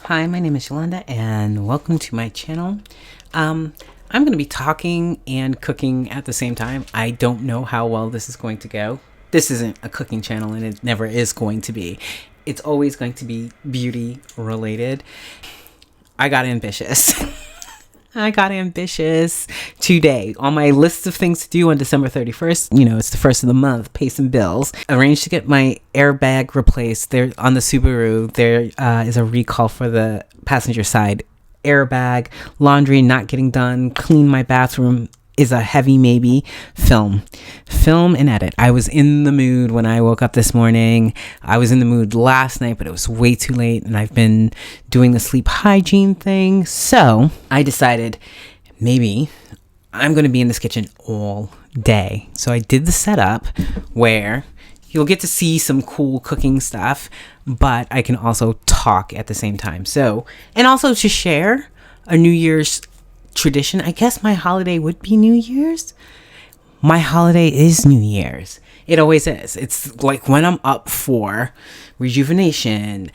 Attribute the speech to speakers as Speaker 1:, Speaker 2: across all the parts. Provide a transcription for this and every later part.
Speaker 1: Hi, my name is Yolanda and welcome to my channel. I'm going to be talking and cooking at the same time. I don't know how well this is going to go. This isn't a cooking channel and it never is going to be. It's always going to be beauty related. I got ambitious. I got ambitious today. On my list of things to do on December 31st, it's the first of the month, pay some bills. Arranged to get my airbag replaced. There on the Subaru, there is a recall for the passenger side airbag. Laundry not getting done. Clean my bathroom is a heavy maybe. Film and edit. I was in the mood when I woke up this morning. I was in the mood last night, but it was way too late, and I've been doing the sleep hygiene thing. So I decided maybe I'm going to be in this kitchen all day. So I did the setup where you'll get to see some cool cooking stuff, but I can also talk at the same time. So, and also to share a New Year's tradition. I guess my holiday would be New Year's. My holiday is New Year's. It always is. It's like when I'm up for rejuvenation.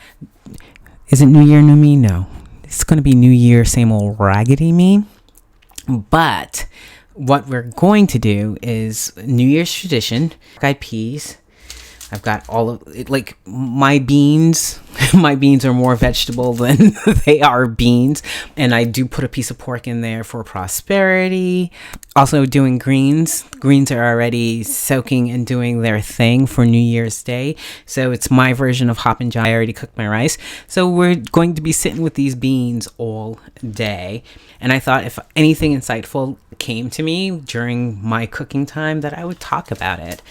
Speaker 1: Is it New Year, New Me? No. It's going to be New Year, same old raggedy me. But what we're going to do is New Year's tradition. Eyed peas. I've got all of it, like my beans. My beans are more vegetable than they are beans. And I do put a piece of pork in there for prosperity. Also doing greens. Greens are already soaking and doing their thing for New Year's Day. So it's my version of Hoppin John. I already cooked my rice. So we're going to be sitting with these beans all day. And I thought if anything insightful came to me during my cooking time that I would talk about it.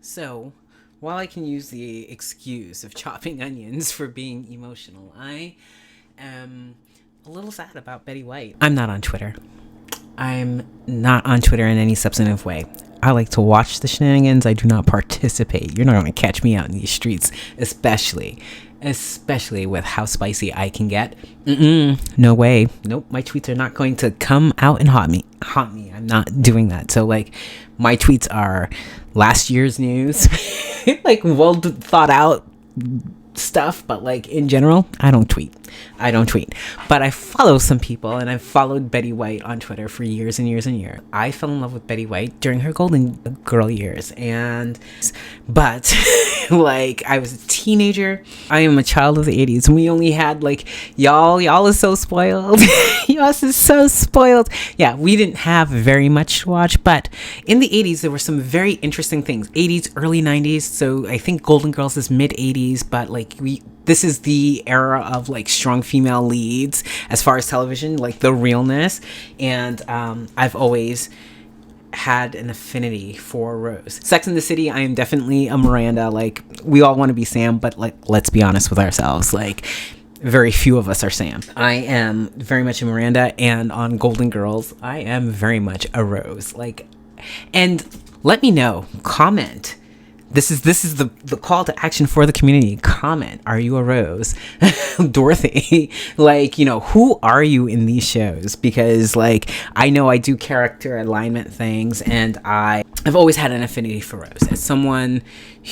Speaker 1: So, while I can use the excuse of chopping onions for being emotional, I am a little sad about Betty White. I'm not on Twitter. I'm not on Twitter in any substantive way. I like to watch the shenanigans. I do not participate. You're not going to catch me out in these streets, especially with how spicy I can get. No way. Nope. My tweets are not going to come out and haunt me. I'm not doing that. So my tweets are last year's news, like well thought out stuff, but in general, I don't tweet. But I follow some people, and I've followed Betty White on Twitter for years and years and years. I fell in love with Betty White during her Golden Girl years, but I was a teenager. I am a child of the 80s, and we only had y'all is so spoiled. Y'all is so spoiled. Yeah, we didn't have very much to watch, but in the 80s there were some very interesting things. 80s, early 90s. So I think Golden Girls is mid 80s, but this is the era of strong female leads as far as television, the realness. And I've always had an affinity for Rose. Sex and the City, I am definitely a Miranda. We all want to be Sam, but let's be honest with ourselves. Very few of us are Sam. I am very much a Miranda, and on Golden Girls, I am very much a Rose. And let me know, comment. This is the call to action for the community. Comment. Are you a Rose? Dorothy. Who are you in these shows? Because I know I do character alignment things, and I've always had an affinity for Rose. As someone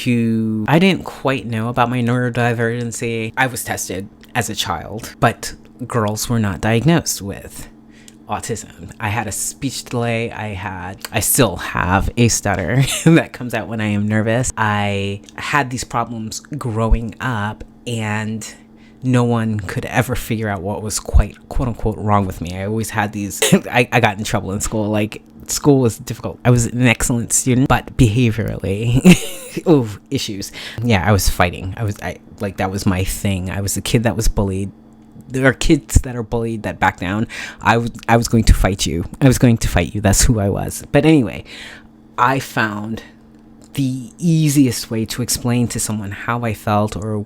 Speaker 1: who I didn't quite know about my neurodivergency, I was tested as a child, but girls were not diagnosed with autism. I had a speech delay. I still have a stutter that comes out when I am nervous. I had these problems growing up, and no one could ever figure out what was quite quote unquote wrong with me. I always had these, I got in trouble in school. School was difficult. I was an excellent student, but behaviorally, issues. Yeah, I was fighting. That was my thing. I was a kid that was bullied. There are kids that are bullied that back down. I was going to fight you. That's who I was. But anyway, I found the easiest way to explain to someone how I felt, or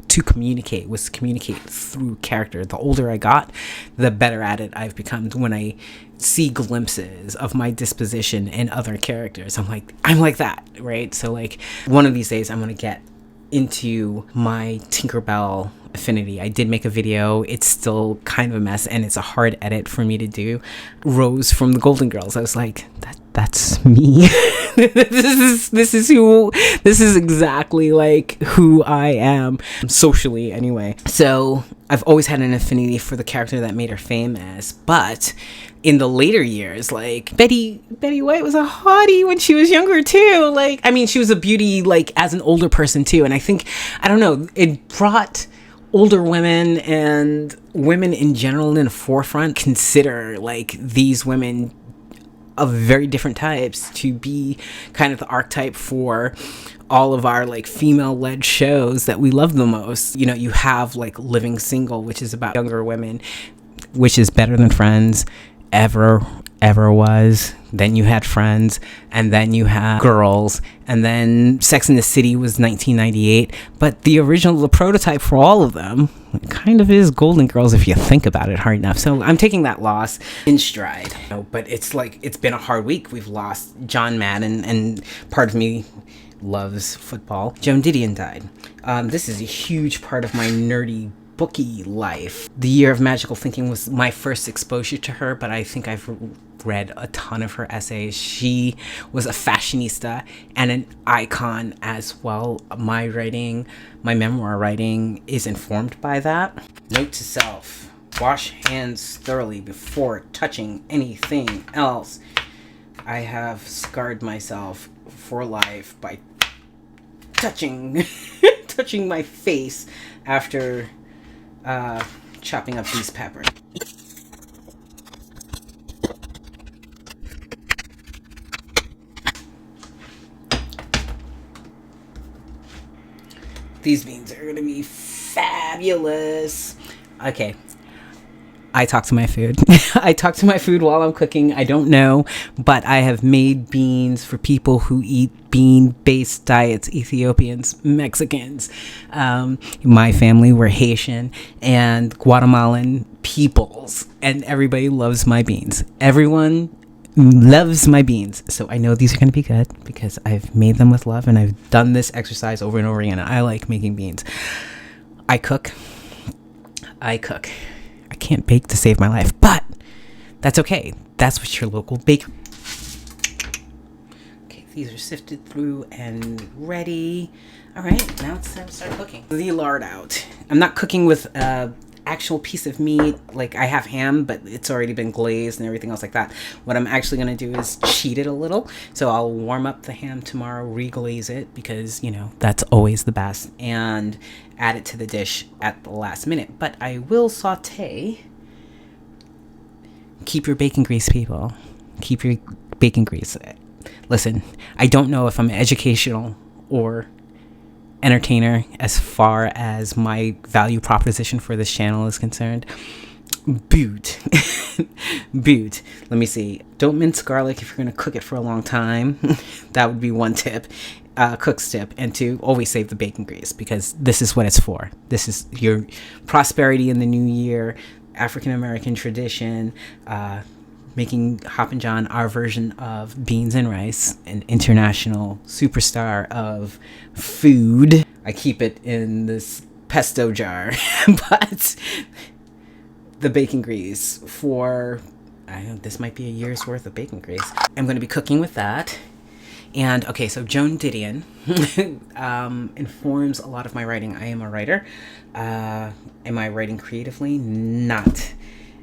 Speaker 1: to communicate, was to communicate through character. The older I got, the better at it I've become. When I see glimpses of my disposition in other characters, I'm like that, right? So one of these days I'm going to get into my Tinkerbell affinity. I did make a video. It's still kind of a mess, and it's a hard edit for me to do. Rose from the Golden Girls. I was like, that's me. This is exactly like who I am socially anyway. So I've always had an affinity for the character that made her famous, but in the later years, like Betty White was a hottie when she was younger too. Like, I mean, she was a beauty like as an older person too, and I think, I don't know, it brought older women and women in general in the forefront. Consider like these women of very different types to be kind of the archetype for all of our like female-led shows that we love the most. You know, you have like Living Single, which is about younger women, which is better than Friends ever was. Then you had Friends, and then you had Girls, and then Sex and the City was 1998. But the prototype for all of them kind of is Golden Girls if you think about it hard enough. So I'm taking that loss in stride. But it's like, it's been a hard week. We've lost John Madden, and part of me loves football. Joan Didion died. This is a huge part of my nerdy bookie life. The Year of Magical Thinking was my first exposure to her, but I think I've read a ton of her essays. She was a fashionista and an icon as well. My memoir writing is informed by that. Note to self: wash hands thoroughly before touching anything else. I have scarred myself for life by touching my face after chopping up these peppers. These beans are gonna be fabulous. Okay, I talk to my food. I talk to my food while I'm cooking. I don't know, but I have made beans for people who eat bean-based diets: Ethiopians, Mexicans. My family were Haitian and Guatemalan peoples, and everybody loves my beans. Everyone loves my beans. So I know these are going to be good because I've made them with love, and I've done this exercise over and over again. I like making beans. I cook. I can't bake to save my life, but that's okay. That's what your local baker. Okay, these are sifted through and ready. All right, now it's time to start cooking. The lard out. I'm not cooking with actual piece of meat. Like, I have ham, but it's already been glazed and everything else like that. What I'm actually going to do is cheat it a little. So I'll warm up the ham tomorrow, reglaze it, because, you know, that's always the best, and add it to the dish at the last minute. But I will saute. Keep your bacon grease, people. Keep your bacon grease. Listen, I don't know if I'm educational or entertainer as far as my value proposition for this channel is concerned. Boot. Let me see. Don't mince garlic if you're going to cook it for a long time. That would be one tip. Cook's tip. And two, always save the bacon grease, because this is what it's for. This is your prosperity in the new year, African American tradition, making Hoppin John our version of beans and rice, an international superstar of food. I keep it in this pesto jar, but the bacon grease for, I don't know, this might be a year's worth of bacon grease. I'm going to be cooking with that. And okay, so Joan Didion informs a lot of my writing. I am a writer. Am I writing creatively? Not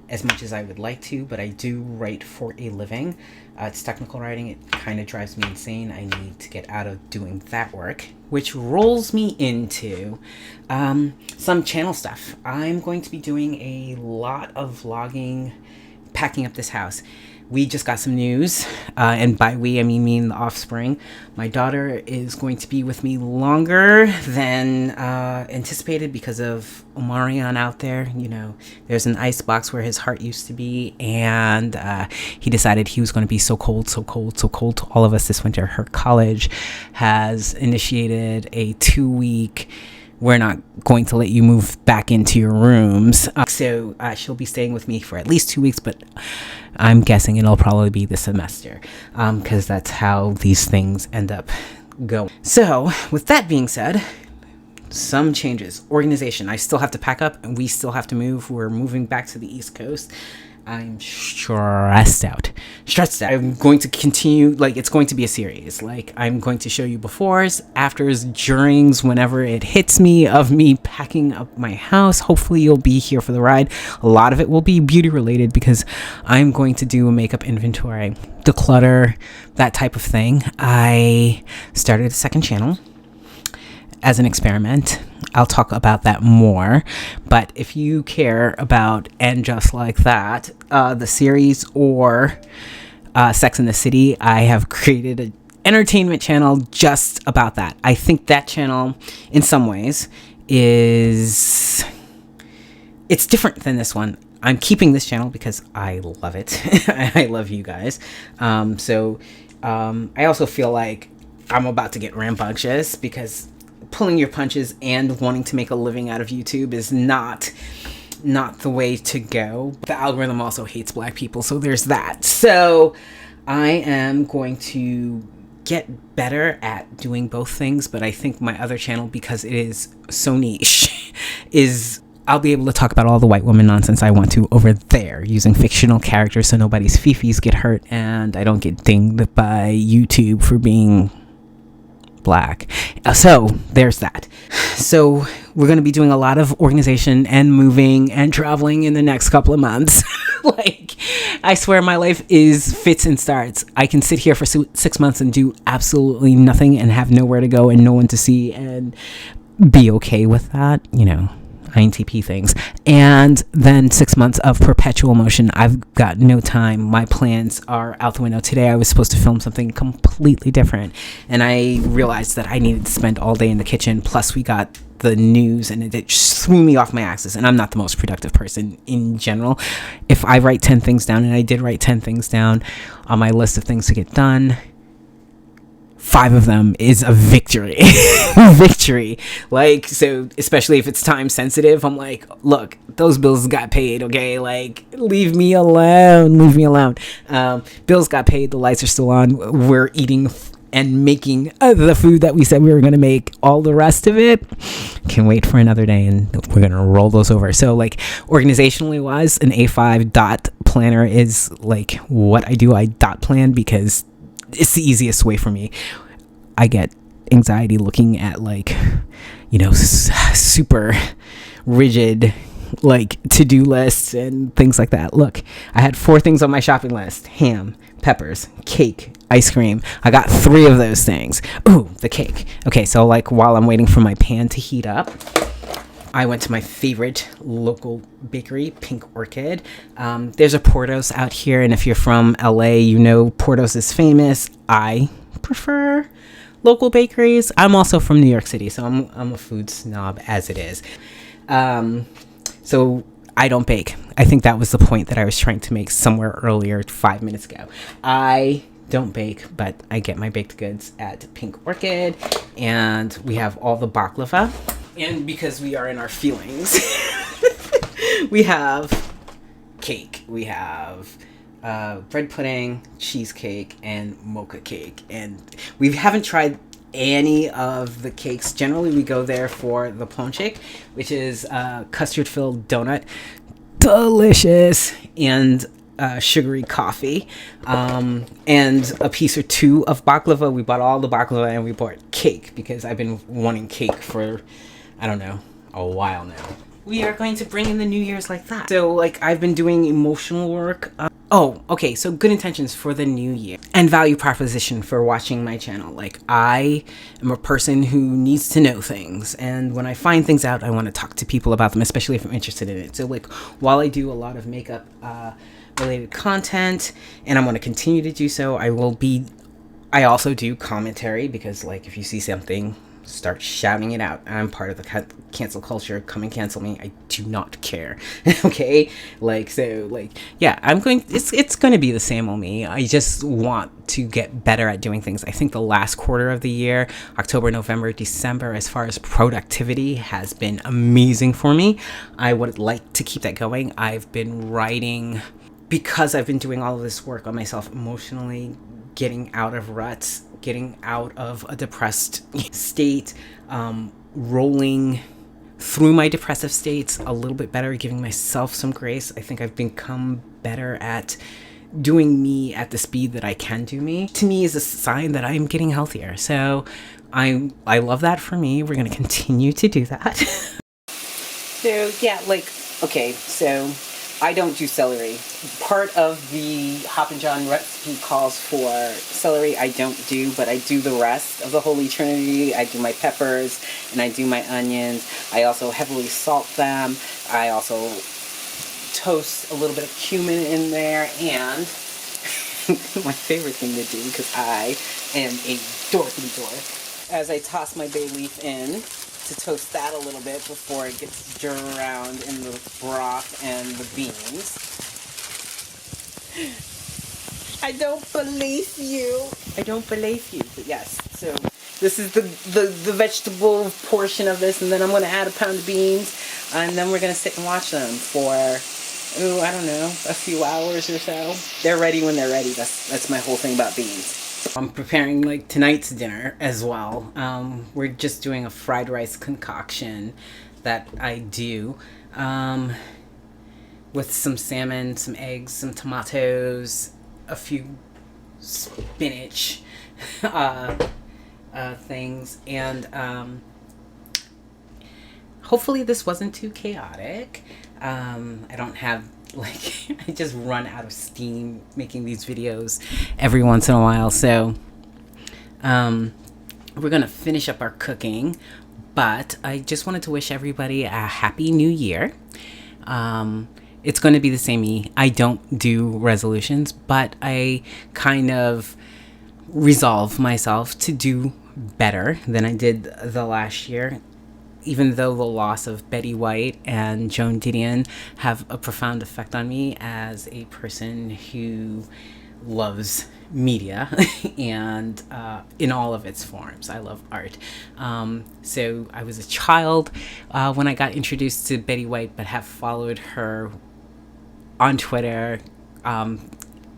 Speaker 1: as much as I would like to, but I do write for a living. It's technical writing. It kind of drives me insane. I need to get out of doing that work, which rolls me into some channel stuff. I'm going to be doing a lot of vlogging, packing up this house. We just got some news, and by we, I mean me and the offspring. My daughter is going to be with me longer than anticipated because of Omarian out there. You know, there's an ice box where his heart used to be, and he decided he was going to be so cold to all of us this winter. Her college has initiated a 2-week, we're not going to let you move back into your rooms. So she'll be staying with me for at least 2 weeks, but I'm guessing it'll probably be the semester, because that's how these things end up going. So with that being said, some changes. Organization. I still have to pack up, and we still have to move. We're moving back to the East Coast. I'm stressed out. I'm going to continue, like, it's going to be a series. Like, I'm going to show you befores, afters, durings, whenever it hits me of me packing up my house. Hopefully you'll be here for the ride. A lot of it will be beauty related because I'm going to do a makeup inventory, declutter, that type of thing. I started a second channel as an experiment. I'll talk about that more. But if you care about And Just Like That, the series, or Sex and the City, I have created an entertainment channel just about that. I think that channel, in some ways, it's different than this one. I'm keeping this channel because I love it. I love you guys. I also feel like I'm about to get rambunctious because pulling your punches and wanting to make a living out of YouTube is not the way to go. The algorithm also hates Black people, so there's that. So I am going to get better at doing both things, but I think my other channel, because it is so niche, I'll be able to talk about all the white woman nonsense I want to over there using fictional characters so nobody's fifis get hurt and I don't get dinged by YouTube for being Black. So there's that. So we're going to be doing a lot of organization and moving and traveling in the next couple of months. Like, I swear my life is fits and starts. I can sit here for 6 months and do absolutely nothing and have nowhere to go and no one to see and be okay with that, you know, INTP things. And then 6 months of perpetual motion. I've got no time. My plans are out the window. Today I was supposed to film something completely different, and I realized that I needed to spend all day in the kitchen. Plus we got the news and it just threw me off my axis, and I'm not the most productive person in general. If I write 10 things down, and I did write 10 things down on my list of things to get done, 5 of them is a victory. Victory. Like, so especially if it's time sensitive, I'm like, look, those bills got paid, okay? Like, leave me alone. Bills got paid, the lights are still on, we're eating and making the food that we said we were going to make. All the rest of it can wait for another day, and we're going to roll those over. So, like, organizationally wise, an A5 dot planner is like what I do. I dot plan because it's the easiest way for me. I get anxiety looking at, like, you know, super rigid, like, to-do lists and things like that. Look, I had 4 things on my shopping list: ham, peppers, cake, ice cream. I got 3 of those things. Ooh, the cake. Okay, so, like, while I'm waiting for my pan to heat up, I went to my favorite local bakery, Pink Orchid. There's a Portos out here, and if you're from LA, you know Portos is famous. I prefer local bakeries. I'm also from New York City, so I'm a food snob as it is. So I don't bake. I think that was the point that I was trying to make somewhere earlier, 5 minutes ago. I don't bake, but I get my baked goods at Pink Orchid, and we have all the baklava. And because we are in our feelings, we have cake. We have bread pudding, cheesecake, and mocha cake. And we haven't tried any of the cakes. Generally, we go there for the ponchik, which is custard-filled donut. Delicious. And sugary coffee. And a piece or 2 of baklava. We bought all the baklava, and we bought cake because I've been wanting cake for, I don't know, a while now. We are going to bring in the New Year's like that. So, like, I've been doing emotional work. Okay, so good intentions for the new year and value proposition for watching my channel. Like, I am a person who needs to know things, and when I find things out, I want to talk to people about them, especially if I'm interested in it. So, like, while I do a lot of makeup related content, and I'm going to continue to do so, I also do commentary, because, like, if you see something, start shouting it out. I'm part of the cancel culture. Come and cancel me. I do not care. Okay? Like, so, like, yeah, it's going to be the same old me. I just want to get better at doing things. I think the last quarter of the year, October, November, December, as far as productivity, has been amazing for me. I would like to keep that going. I've been writing, because I've been doing all of this work on myself emotionally, getting out of ruts, getting out of a depressed state, rolling through my depressive states a little bit better, giving myself some grace. I think I've become better at doing me at the speed that I can do me. To me is a sign that I'm getting healthier. So I love that for me. We're going to continue to do that. So yeah, like, okay, so I don't do celery. Part of the Hoppin John recipe calls for celery. I don't do, but I do the rest of the Holy Trinity. I do my peppers and I do my onions. I also heavily salt them. I also toast a little bit of cumin in there, and my favorite thing to do, because I am a dorky dork, as I toss my bay leaf in to toast that a little bit before it gets stirred around in the broth and the beans. I don't believe you. I don't believe you. But yes, so this is the vegetable portion of this, and then I'm going to add a pound of beans, and then we're going to sit and watch them for, I don't know, a few hours or so. They're ready when they're ready. That's my whole thing about beans. I'm preparing like tonight's dinner as well. We're just doing a fried rice concoction that I do with some salmon, some eggs, some tomatoes, a few spinach things, and hopefully this wasn't too chaotic. I don't have, like, I just run out of steam making these videos every once in a while. So we're gonna finish up our cooking, but I just wanted to wish everybody a happy new year. It's going to be the same. I don't do resolutions, but I kind of resolve myself to do better than I did the last year. Even though the loss of Betty White and Joan Didion have a profound effect on me as a person who loves media and in all of its forms. I love art. So I was a child when I got introduced to Betty White, but have followed her on Twitter.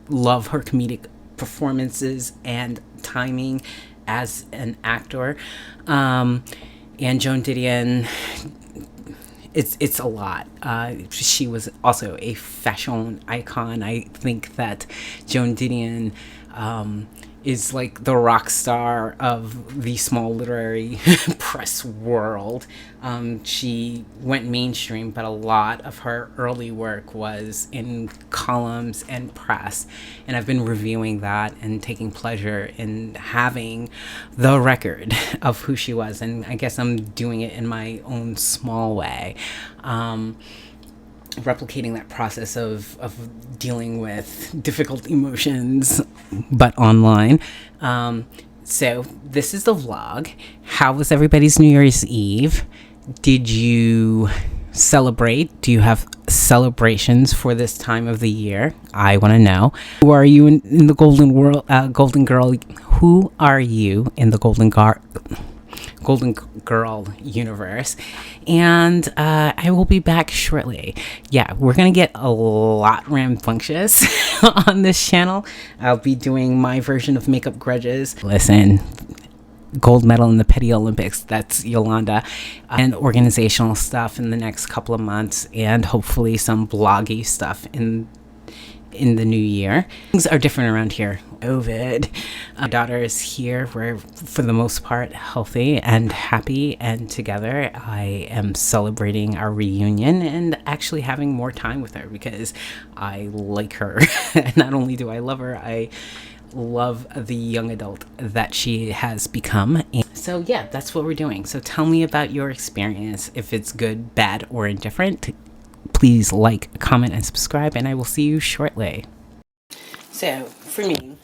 Speaker 1: Love her comedic performances and timing as an actor. And Joan Didion, it's a lot. She was also a fashion icon. I think that Joan Didion is like the rock star of the small literary press world. She went mainstream, but a lot of her early work was in columns and press. And I've been reviewing that and taking pleasure in having the record of who she was. And I guess I'm doing it in my own small way. Replicating that process of dealing with difficult emotions, but online. So this is the vlog. How was everybody's New Year's Eve? Did you celebrate? Do you have celebrations for this time of the year? I want to know. Who are you in the Golden Girl? Who are you in the Golden Girl universe? And I will be back shortly. Yeah, we're gonna get a lot rambunctious on this channel. I'll be doing my version of Makeup Grudges. Listen, gold medal in the Petty Olympics, that's Yolanda, and organizational stuff in the next couple of months, and hopefully some bloggy stuff in the new year. Things are different around here. COVID. My daughter is here. We're, for the most part, healthy and happy and together. I am celebrating our reunion and actually having more time with her because I like her. Not only do I love her, I love the young adult that she has become. So yeah, that's what we're doing. So tell me about your experience. If it's good, bad, or indifferent, please like, comment, and subscribe, and I will see you shortly. So, for me,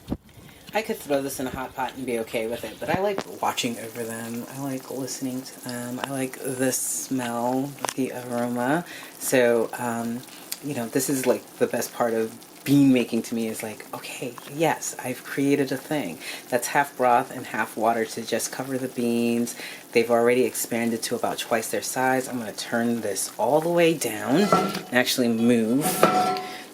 Speaker 1: I could throw this in a hot pot and be okay with it, but I like watching over them. I like listening to them. I like the smell, the aroma. So, this is like the best part of bean making to me, is like, okay, yes, I've created a thing that's half broth and half water to just cover the beans. They've already expanded to about twice their size. I'm going to turn this all the way down and actually move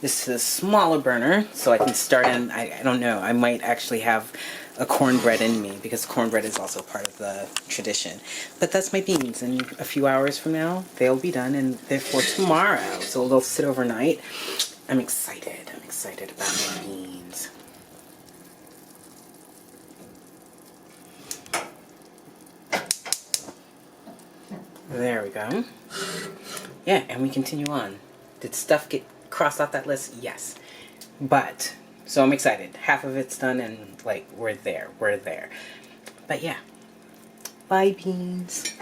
Speaker 1: this to a smaller burner so I can start in, I don't know, I might actually have a cornbread in me because cornbread is also part of the tradition. But that's my beans, and a few hours from now they'll be done, and they're for tomorrow, so they'll sit overnight. I'm excited about my beans. There we go. Yeah, and we continue on. Did stuff get crossed off that list? Yes. But, so I'm excited. Half of it's done and, like, we're there. But yeah. Bye, beans.